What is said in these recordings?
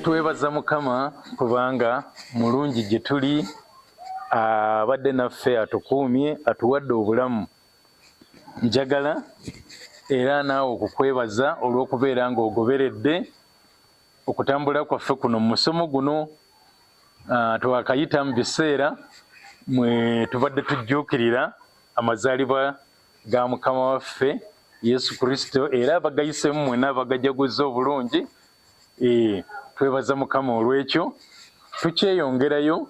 Twebaza Mukama kubanga mulungi gye tuli, abadde naffe atukuumye atuwadde obulamu. Njagala era naawe okukwebaza olw'okubeera ng'ogoberedde okutambula kwaffe kuno mu musomo guno. Twakayita mu biseera mwe tubadde tujjuukirira amazaalibwa ga Mukama waffe Yesu Kristo, era abagayisemu mwena abagajaguza obulungi. Twebaza Mukama olw'ekyo. Tukyeyongerayo,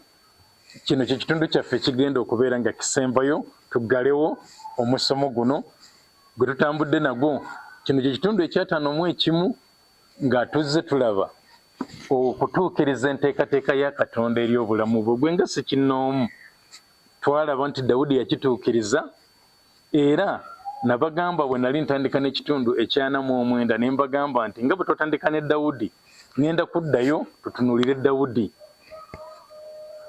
kino kye kitundu kyaffe kigenda okubeera nga kisembayo, tuggalewo omusomo guno gwe tutambudde nagwo. Kino kye kitundu ekyataano mu ekimu nga tuzze tulaba okutuukiriza enteekateeka ya Katonda eri obulamu bwe. Gwe nga si kinnoomu, twalaba nti Dawudi yakituukiriza, era nabagamba bwe nali ntandika n'ekitundu ekyana mu omwenda ne mbagamba nti nga bwe twatandika ne Dawudi, ngenda kuddayo tutunulire Dawudi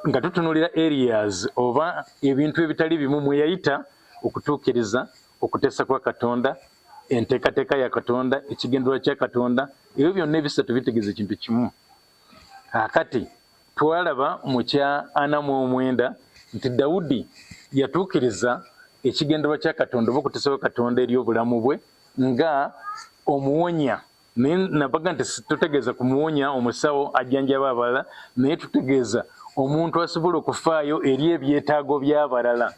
nga tutunulira areas oba ebintu ebitali bimu mwe yayita okutuukiriza okuteesa kwa Katonda, enteekateeka ya Katonda, ekigendererwa kya Katonda. Ebyo byonna ebisatu bitegeeza ekintu kimu. Akati twalaba mu kya 49 nti Dawudi yatuukiriza ekigendererwa kya Katonda oba okuteesa kwa Katonda eri obulamu bwe nga omuwonya. Nabaga nti tutegeeza kumuwonya omusawo ajjanjaba abalala, naye tutegeeza omuntu asobola okufaayo eri ebyetaago by'abalala,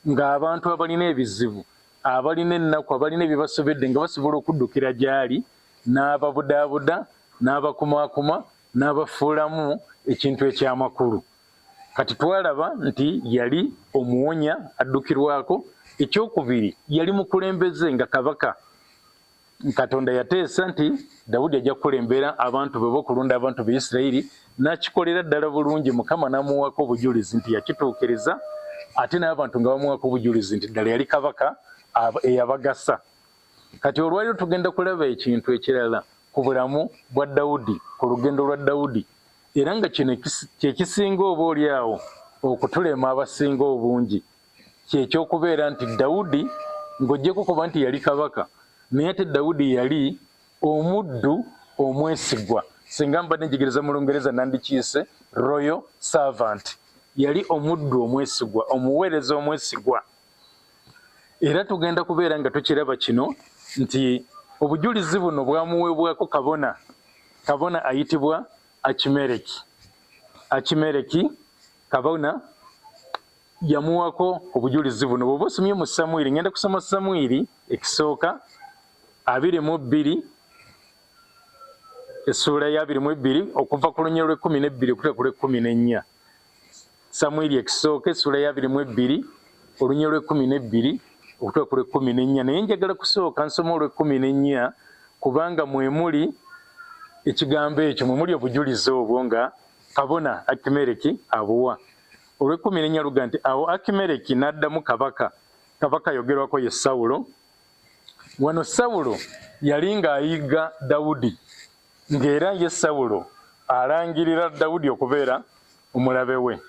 ng'abantu abalina ebizibu, abalina ennaku, abalina ebibasobedde nga basobola okuddukira gy'ali, n'ababudaabuda, n'abakumaakuma, n'abafuulamu ekintu eky'amakulu. Kati twalaba nti yali omuwonya addukirwako. Ekyokubiri, yali mukulembeze nga kabaka. Katonda yateesa nti Dawudi ajja kukulembera abantu be b'okulonda abantu be Isirayiri, n'akikolera ddala bulungi. Mukama n'amuwako obujulizi nti yakituukiriza, ate n'abantu nga bamuwako obujulizi nti ddala yali kabaka eyabagasa. Kati olwaliro tugenda kulaba ekintu ekirala ku bulamu bwa Dawudi, ku lugendo lwa Dawudi, era nga kino kyekisinga oba oliawo okutulema abasinga obungi, kyekyokubeera nti Dawudi ng'oggyeko kuba nti yali kabaka, naye ate Dawudi yali omuddu omwesigwa. Singa mbadde njigiriza mu Lungereza nandikiyise royal servant. Yali omuddu omwesigwa, omuweereza omwesigwa. Era tugenda kubeera nga tukiraba kino nti obujulizi buno bwamuweebwako kabona. Kabona ayitibwa Akimereki. Akimereki kabona yamuwako obujulizi buno. Bw'oba osomye mu Samwiri, ngenda kusoma Samwiri ekisooka 22, essuula ya 22 okuva ku lunyiro lw'12 okutuuka ku lw'14. Samwiri ekisooka essuula ya 22 olunyiro lw'12 okutuuka ku lw'14. Naye njagala kusooka nsoma olw'14 kubanga mwe muli ekigambo ekyo, mwe muli obujulizi obwo nga kabona Akimereki abuwa. Olw'14 luga nti awo Akimereki n'addamu kabaka. Kabaka ayogerwako ye Sawulo. Wano Sawulo yali ng'ayiga Dawudi, ng'era ye Sawulo alangirira Dawudi okubeera omulabe we.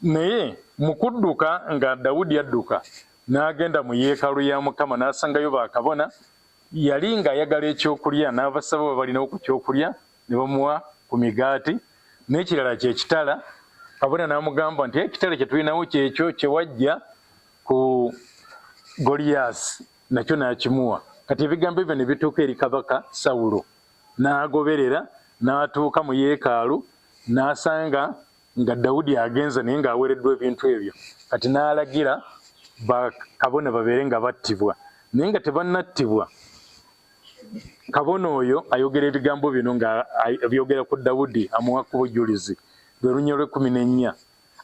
Naye mu kudduka nga Dawudi adduka n'agenda mu yeekaalu ya Mukama n'asangayo bakabona, yali ng'ayagala ekyokulya, n'abasaba bwe balinawo ku kyokulya ne bamuwa ku migaati n'ekirala ky'ekitala. Kabona n'amugamba nti ekitala kye tulinawo kyekyo kye wajja ku Goliyaasi, nakyo n'akimuwa. Kati ebigambo ebyo ne bituuka eri kabaka Sawulo, n'agoberera n'atuuka mu yeekaalu n'asanga nga Dawudi agenze naye ng'aweereddwa ebintu ebyo. Kati n'alagira bakabona babeere nga battibwa, naye nga tebannattibwa. Kabona oyo ayogera ebigambo bino nga byogera ku Dawudi, amuwako obujulizi, lwe lunyiro lw'14.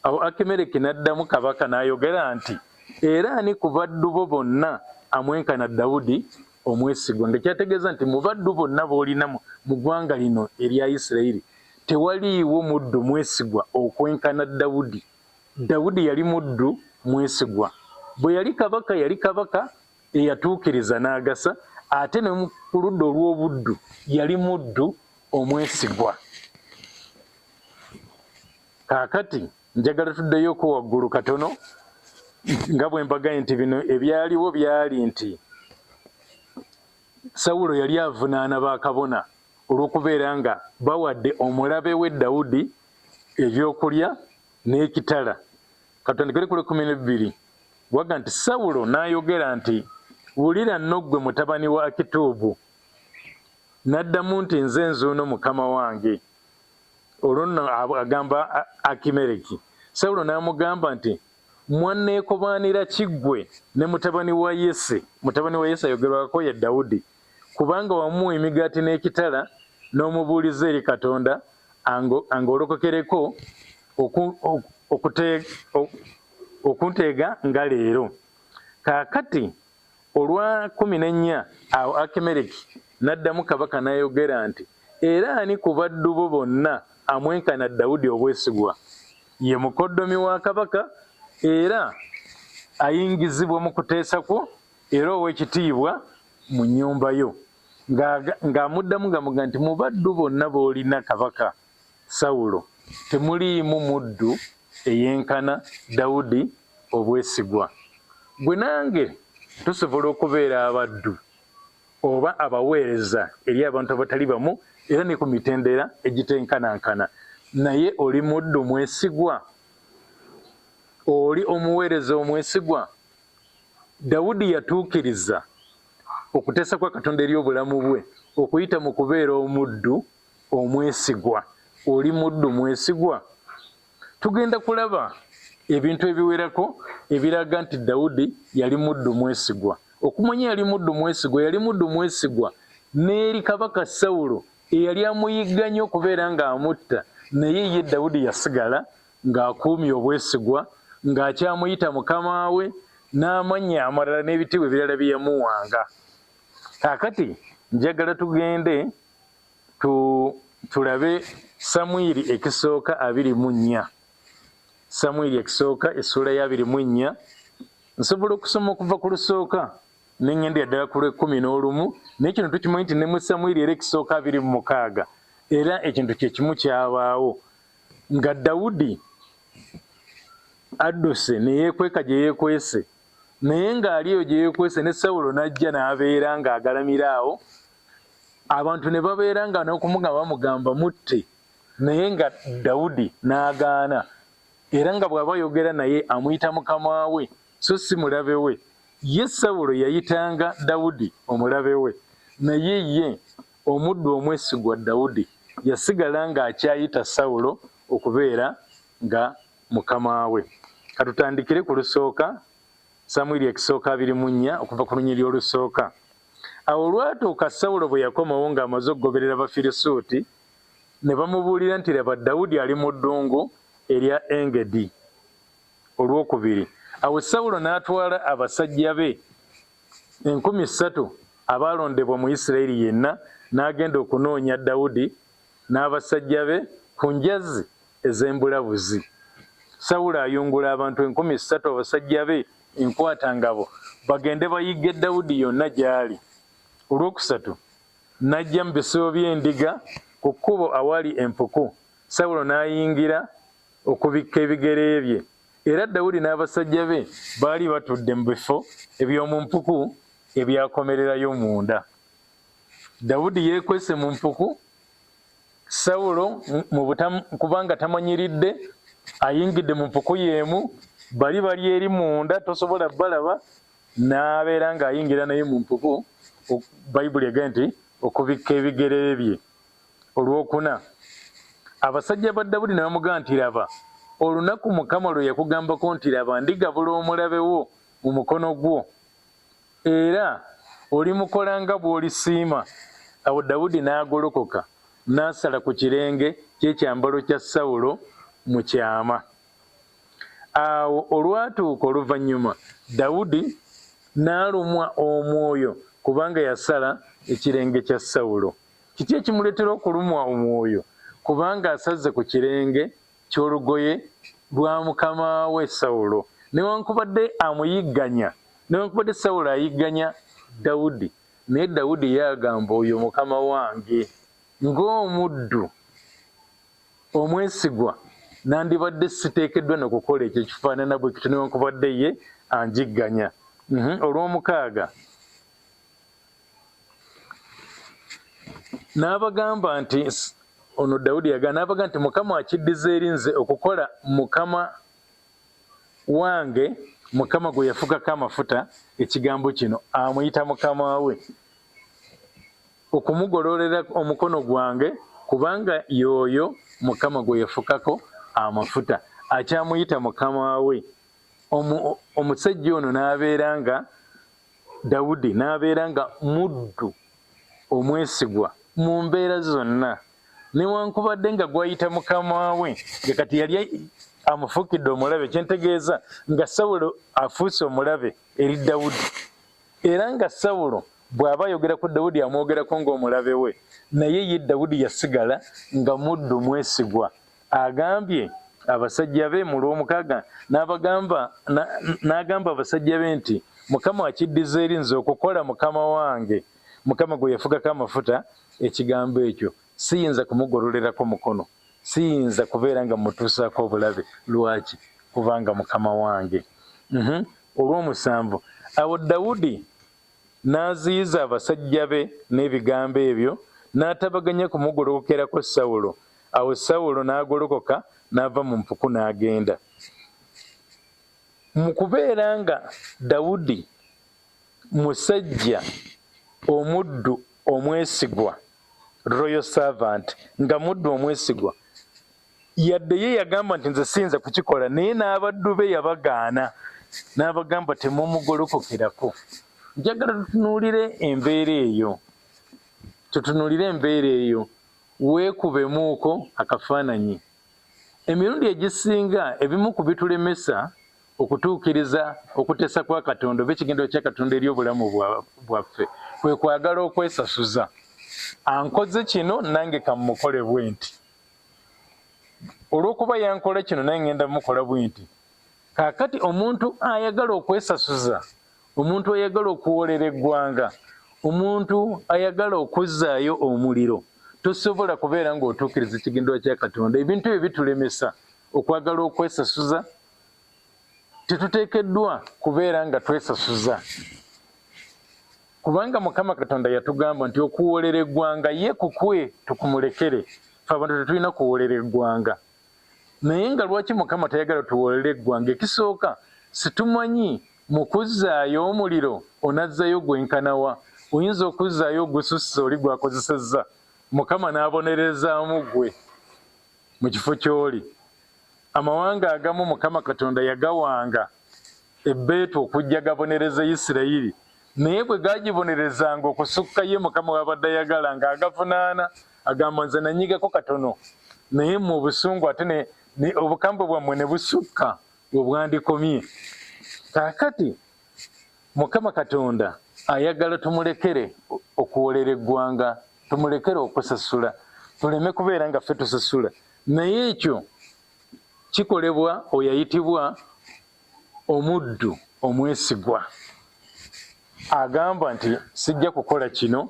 Awo Akimereki n'addamu kabaka n'ayogera nti, era ani ku baddu bo bonna amwenkana Dawudi omwesigwa? Nga kyategeeza nti mu baddu bonna b'olina mu ggwanga lino erya Isirayiri tewaliiwo muddu mwesigwa okwenkana Dawudi. Dawudi yali muddu mwesigwa. Bwe yali kabaka eyatuukiriza n'agasa, ate ne ku ludda olw'obuddu yali muddu omwesigwa. Kaakati njagala tuddeyoko waggulu katono nga bwe mbagaye nti bino ebyaliwo byali nti Sawulo yali avunaana bakabona olw'okubeera nga bawadde omulabe we Dawudi ebyokulya n'ekitala. Katandikire ku 12 waga nti Sawulo n'ayogera nti wulira nno ggwe mutabani wa Akituubu. N'addamu nti nze nzuuno mukama wange. Olwo nno agamba Akimereki. Sawulo n'amugamba nti mwanneekobaanira kiggwe ne mutabani wa Yese. Mutabani wa Yese ayogerwako ye Dawudi. Kubanga wamuwa emigaati n'ekitala n'omubuuliza eri Katonda angolokokereko okunteega nga leero. Kaakati olwa 14 awo Akimereki n'addamu kabaka n'ayogera nti era ani ku baddu bo bonna amwenkana Dawudi obwesigwa? Ye mukoddomi wa kabaka era ayingizibwa mu kuteesa kwo era ow'ekitiibwa mu nnyumba yo. Ng'amuddamu ng'amuga nti mu baddu bonna b'olina kabaka Sawulo temuliimu muddu eyenkana Dawudi obwesigwa. Gwe nange tusobola okubeera abaddu oba abaweereza eri abantu abatali bamu era ne ku mitendera egitenkanankana, naye oli muddu mwesigwa? Oli omuweereza omwesigwa? Dawudi yatuukiriza okuteesa kwa Katonda eri obulamu bwe okuyita mu kubeera omuddu omwesigwa. Oli muddu mwesigwa? Tugenda kulaba ebintu ebiwerako ebiraga nti Dawudi yali muddu mwesigwa. Okumanya yali muddu mwesigwa, yali muddu mwesigwa n'eri kabaka Sawulo eyali amuyigganya okubeera ng'amutta, naye ye Dawudi yasigala ng'akuumye obwesigwa, ng'akyamuyita mukama we n'amannya amalala n'ebitiibwa ebirala bye yamuwanga. Kaakati njagala tugende tulabe Samwiri ekisooka 24. Samwiri ekisooka essula ya 24. Nsobola okusoma okuva ku lusooka n'engenda ddala ku lw'11, naye kino tukimanyi nti ne mu Samwiri era ekisooka 26 era ekintu kye kimu kyabaawo nga Dawudi adduse ne yeekweka gye yeekwese, naye ng'ali eyo gye yeekwese ne Sawulo n'ajja n'abeera ng'agalamira awo. Abantu ne babeera nga n'okumugamba bamugamba mutte, naye nga Dawudi n'agaana, era nga bw'aba ayogera naye amuyita mukama we so si mulabe we. Ye Sawulo yayitanga Dawudi omulabe we, naye ye omuddu omwesigwa Dawudi yasigala ng'akyayita Sawulo okubeera nga mukama we. Katutandikire ku lusooka, Samwiri ekisooka 24 okuva ku lunyiriri olusooka. Awo olwatuuka Sawulo bwe yakomawo ng'amaze okugoberera Abafirisuuti, ne bamubuulira nti laba Dawudi ali mu ddungu erya Engedi. Olwokubiri, awo Sawulo n'atwala abasajja be 30,000 abaalondebwa mu Isirayiri yenna, n'agenda okunoonya Dawudi n'abasajja be ku njazi ez'embulabuzi. Sawulo ayungula abantu 30,000 abasajja be enkwatangabo bagende bayigge Dawudi yonna gy'ali. Olwokusatu, n'ajja mu bisibo by'endiga ku kkubo awali empuku. Sawulo n'ayingira okubikka ebigere bye, era Dawudi n'abasajja be baali batudde mu bifo eby'omu mpuku ebyakomererayo munda. Dawudi yeekwese mu mpuku, Sawulo kubanga tamanyiridde ayingidde mu mpuku y'emu, bali eri munda tosobola balaba, n'abeera ng'ayingira naye mu mpuku. Bayibuli egamba nti okubikka ebigere bye. Olwokuna, abasajja ba Dawudi ne bamugamba nti laba, olunaku Mukama lwe yakugambako nti laba ndigabula omulabe wo mu mukono gwo era olimukola nga bw'olisiima. Awo Dawudi n'agolokoka n'asala ku kirenge ky'ekyambalo kya Sawulo mu kyama. Awo olwatuuka oluvannyuma, Dawudi n'alumwa omwoyo kubanga yasala ekirenge kya Sawulo. Kiki ekimuleetera okulumwa omwoyo? Kubanga asaze ku kirenge ky'olugoye lwa mukama we Sawulo. Newankubadde amuyigganya, newankubadde Sawulo ayigganya Dawudi, naye Dawudi yagamba oyo mukama wange, ng'omuddu omwesigwa nandibadde siteekeddwa n'okukola ekyo ekifaanana bwe kityo newankubadde ye anjigganya. Olw'omukaaga n'abagamba nti ono Dawudi yagamba n'abagamba nti Mukama akiddiza eri nze okukola mukama wange, Mukama gwe yafukako amafuta, ekigambo kino amuyita mukama we, okumugololera omukono gwange, kubanga y'oyo Mukama gwe yafukako amafuta akyamuyita mukama we. Omusajja ono n'abeeranga Dawudi n'abeeranga muddu omwesigwa mu mbeera zonna, newankubadde nga gwayita mukama we nga kati yali amufuukidde omulabe, kyentegeeza nga Sawulo afuuse omulabe eri Dawudi, era nga Sawulo bw'aba ayogera ku Dawudi amwogerako ng'omulabe we, naye ye Dawudi yasigala nga muddu mwesigwa. Agambye abasajja be mu Lw'omukaaga n'agamba abasajja be nti Mukama akiddiza eri nze okukola mukama wange, Mukama gwe yafugako amafuta, ekigambo ekyo siyinza kumugololerako mukono, siyinza kubeera nga mutuusaako obulabe. Lwaki? Kubanga mukama wange. Olw'omusanvu, awo Dawudi n'aziyiza abasajja be n'ebigambo ebyo, n'atabaganya kumugolokokerako Sawulo. Awo Sawulo n'agolokoka n'ava mu mpuku n'agenda. Mu kubeera nga Dawudi musajja omuddu omwesigwa, royal servant, nga muddu omwesigwa, yadde ye yagamba nti nze siyinza kukikola, naye n'abaddu be yabagaana, n'abagamba temumugolokokerako. Njagala tutunuulire embeera eyo, weekubemuuko akafaananyi. Emirundi egisinga ebimu ku bitulemesa okutuukiriza okuteesa kwa Katonda oba ekigendero kya Katonda eri obulamu bwaffe kwe kwagala okwesasuza. Ankoze kino nange kamukole bwe nti, olw'okuba yankola kino nange ngenda mukola bwe nti. Kaakati omuntu ayagala okwesasuza, omuntu ayagala okuwolera eggwanga, omuntu ayagala okuzzaayo omuliro, tosobola kubeera ng'otuukiriza ekigendero kya Katonda. Ebintu ebyo bitulemesa okwagala okwesasuza. Tetuteekeddwa kubeera nga twesasuza, kubanga Mukama Katonda yatugamba nti okuwolera eggwanga ye kukwe tukumulekere. Fe abantu tetulina kuwolera eggwanga. Naye nga lwaki Mukama tayagala tuwolere eggwanga? Ekisooka, situmanyi mu kuzzaayo omuliro onazzayo gwenkanawa. Oyinza okuzzaayo ogususse oli gwakozesezza, Mukama n'abonerezaamu gwe mu kifo ky'oli. Amawanga agamu Mukama Katonda yagawanga ebbeetu okujja gabonereza Isirayiri, naye bwe gagibonerezanga okusukka ye Mukama wabadde ayagala ng'agavunaana, agamba nze nanyigako katono, naye mu busungu ate obukambwe bwammwe ne busukka bwe bwandikomye. Kaakati Mukama Katonda ayagala tumulekere okuwolera eggwanga, tumulekere okusasula, tuleme kubeera nga ffe tusasula. Naye ekyo kikolebwa oyayitibwa omuddu omwesigwa. Agamba nti sijja kukola kino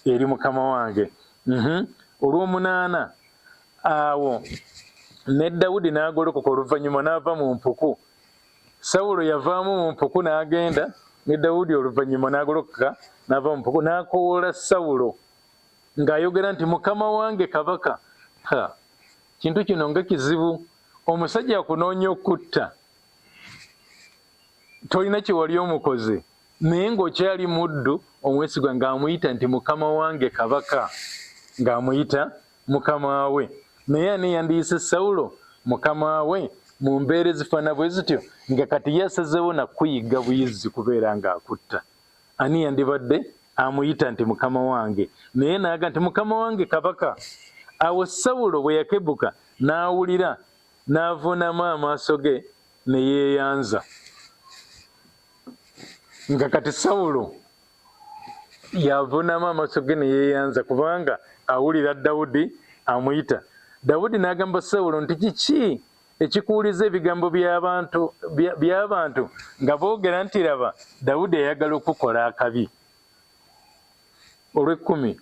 eri mukama wange. Olw'omunaana, awo ne Dawudi n'agolokoka oluvannyuma n'ava mu mpuku. Sawulo yavaamu mu mpuku n'agenda, ne Dawudi oluvannyuma n'agolokoka n'ava mu mpuku, n'akowoola Sawulo ng'ayogera nti mukama wange kabaka. Kintu kino nga kizibu. Omusajja akunoonya okutta, tolina kye wali omukoze, naye ng'okyali muddu omwesigwa ng'amuyita nti mukama wange kabaka, ng'amuyita mukama we. Naye ani yandiyise Sawulo mukama we mu mbeera ezifaana bwe zityo, nga kati yasazeewo nakuyiga buyizzi kubeera ng'akutta? Ani yandibadde amuyita nti mukama wange? Naye naaga nti mukama wange kabaka. Awo Sawulo bwe yakebuka n'awulira, n'avuunama amaaso ge ne yeeyanza. Nga kati Sawulo yavuunama amaaso ge ne yeeyanza kubanga awulira Dawudi amuyita. Dawudi n'agamba Sawulo nti kiki ekikuwuliza ebigambo by'abantu nga boogera nti laba Dawudi ayagala okukola akabi? Olw'ekkumi,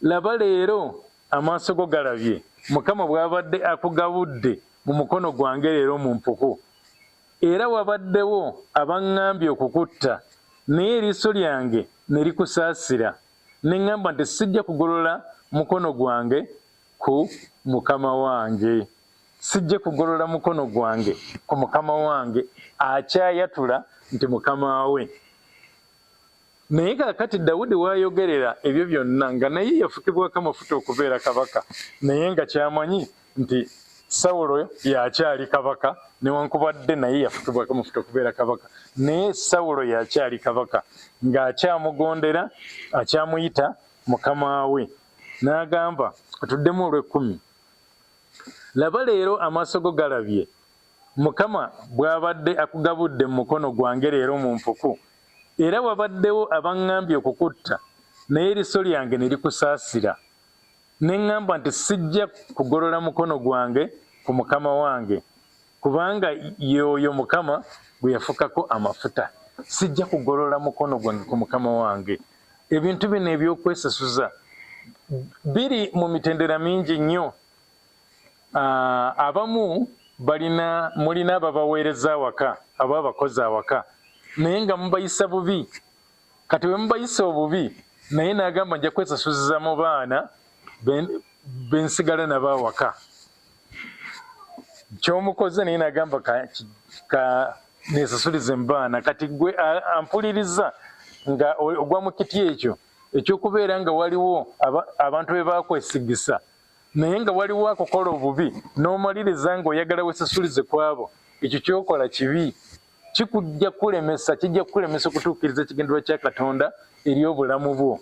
laba leero amaaso go galabye Mukama bw'abadde akugabudde mu mukono gwange leero mu mpuku era wabaddewo abaŋŋambye okukutta naye eriiso lyange ne likusaasira ne ŋŋamba nti sijja kugolola mukono gwange ku mukama wange sijja kugolola mukono gwange ku mukama wange akyayatula nti mukama we. Naye kakati Dawudi waayogerera ebyo byonna nga naye yafukibwako amafuta okubeera kabaka naye nga kyamanyi nti Sawulo yakyali kabaka newankubadde naye yafukibwako amafuta okubeera kabaka naye Sawulo yakyali kabaka ng'akyamugondera akyamuyita mukama we. N'agamba atuddemu olw'ekkumi, laba leero amaaso go galabye Mukama bw'abadde akugabudde mu mukono gwange leero mu mpuku era wabaddewo abaŋŋambye okukutta naye eriiso lyange ne likusaasira ne ŋŋamba nti sijja kugolola mukono gwange ku mukama wange kubanga y'oyo Mukama gwe yafukako amafuta. Sijja kugolola mukono gwange ku mukama wange. Ebintu bino ebyokwesasuza biri mu mitendera mingi nnyo. Abamu mulina ababaweereza awaka ababakozi awaka naye nga mubayisa bubi. Kati bwe mubayisa obubi naye n'agamba nja kwesasuza mu baana bensigala nabo awaka. Kyomukoze naye n'agamba nesasulize mu baana. Kati gwe ampuliriza nga ogwa mu kiti ekyo ekyokubeera nga waliwo abantu be bakwesigisa naye nga waliwo akukola obubi n'omaliriza ng'oyagala wesasulize kwabo, ekyo kyokola kibi. Kijja kukulemesa okutuukiriza ekigendererwa kya Katonda eri obulamu bwo.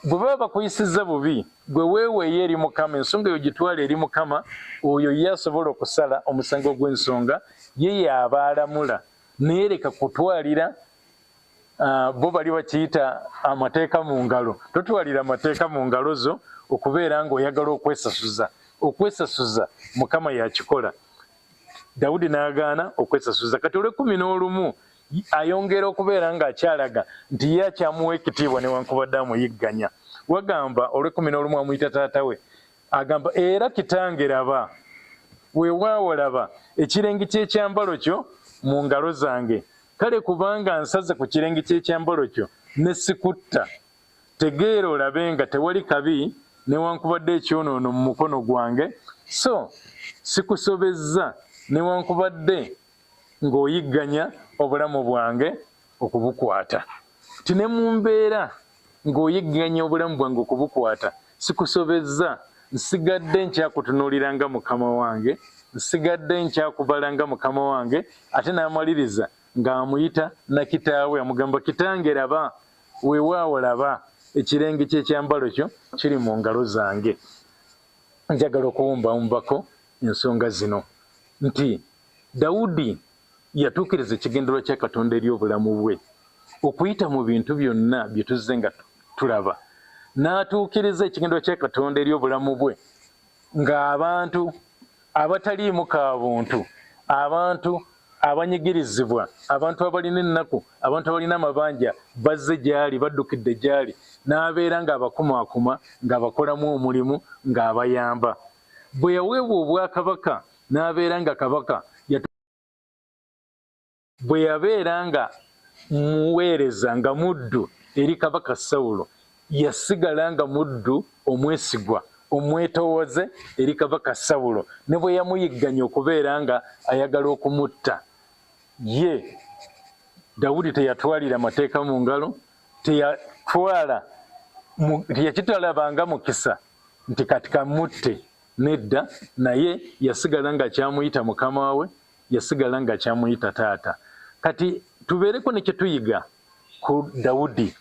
Bwe baba bakuyisiza bubi gwe weeweeyo eri Mukama, ensonga eyo gitwala eri Mukama, oyo ye asobola okusala omusango gw'ensonga, ye y'aba alamula. Naye leka kutwalira bo bali bakiyita amateeka mu ngalo. Totwalira amateeka mu ngalo zo okubeera ng'oyagala okwesasuza. Okwesasuza Mukama yakikola. Dawudi n'agaana okwesasuza. Kati olw'11 ayongera okubeera ng'akyalaga nti ye akyamuwa ekitiibwa newankubadde amuyigganya. Wagamba olw'11 amuyita taata we, agamba era kitange laba, weewaawo laba ekirenge ky'ekyambalo kyo mu ngalo zange. Kale kubanga nsaze ku kirenge ky'ekyambalo kyo ne sikutta, tegeera olabe nga tewali kabi newankubadde ekyonoono mu mukono gwange, so sikusobezza newankubadde ng'oyigganya obulamu bwange okubukwata. Ti ne mu mbeera ng'oyigganya obulamu bwange okubukwata sikusobezza, nsigadde nkyakutunuulira nga mukama wange, nsigadde nkyakubala nga mukama wange. Ate n'amaliriza ng'amuyita na kitaawe, amugamba kitange laba, weewaawo laba ekirenge ky'ekyambalo kyo kiri mu ngalo zange. Njagala okuwumbawumbako ensonga zino nti Dawudi yatuukiriza ekigendererwa kya Katonda eri obulamu bwe okuyita mu bintu byonna bye tuzze nga tulaba. N'atuukiriza ekigendererwa kya Katonda eri obulamu bwe ng'abantu abataliimu ka buntu, abantu abanyigirizibwa, abantu abalina ennaku, abantu abalina amabanja bazze gy'ali, baddukidde gy'ali, n'abeera ng'abakumaakuma, ng'abakolamu omulimu, ng'abayamba. Bwe yaweebwa obwakabaka n'abeera nga kabaka, bwe yabeera nga muweereza nga muddu eri kabaka Sawulo, yasigala nga muddu omwesigwa, omwetoowaze eri kabaka Sawulo. Ne bwe yamuyigganya okubeera nga ayagala okumutta, ye Dawudi teyatwalira mateeka mu ngalo, teyakitwalabanga mukisa nti kati kamutte. Nedda, naye yasigala nga kyamuyita mukama we, yasigala nga kyamuyita taata. Kati tubeereko ne kyetuyiga ku Dawudi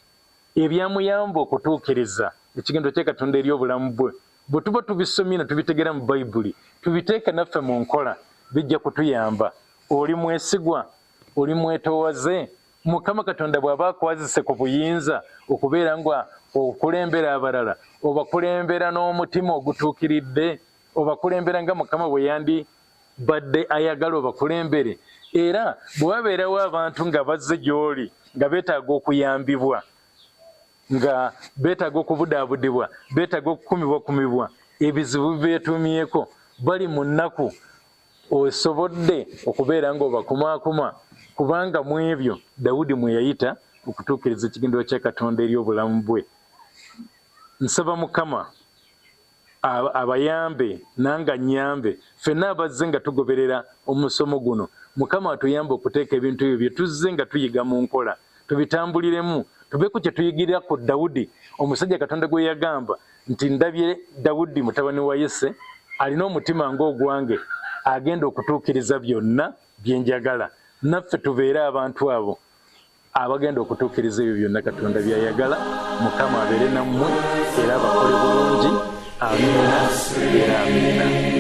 ebyamuyamba okutuukiriza ekigendererwa kya Katonda eri obulamu bwe. Bwe tuba tubisomye ne tubitegeera mu Bayibuli, tubiteeke naffe mu nkola, bijja kutuyamba. Oli mwesigwa, oli mwetoowaze. Mukama Katonda bw'aba akwazise ku buyinza okubeera nga okulembera abalala, obakulembera n'omutima ogutuukiridde, obakulembera nga Mukama bwe yandibadde ayagala obakulembere. Era bwe wabeerawo abantu nga bazze gy'oli nga beetaaga okuyambibwa, nga beetaaga okubudaabudibwa, beetaaga okukumibwa ebizibu beetuumyeko bali mu nnaku osobodde okubeera ng'obakumaakuma kubanga mu ebyo Dawudi mwe yayita okutuukiriza ekigendererwa kya Katonda eri obulamu bwe. Nsaba Mukama abayambe nanga nnyambe ffenna abazze nga tugoberera omusomo guno. Mukama atuyambe okuteeka ebintu ebyo bye tuzze nga tuyiga mu nkola tubitambuliremu, tubeeko kye tuyigirira ku Dawudi, omusajja Katonda gwe yagamba nti ndabye Dawudi mutabani wa Yese alina omutima ng'ogwange agenda okutuukiriza byonna bye njagala. Naffe tubeere abantu abo abagenda okutuukiriza ebyo byonna Katonda by'ayagala. Mukama abeere nammwe era abakole bulungi. Amiina era amiina.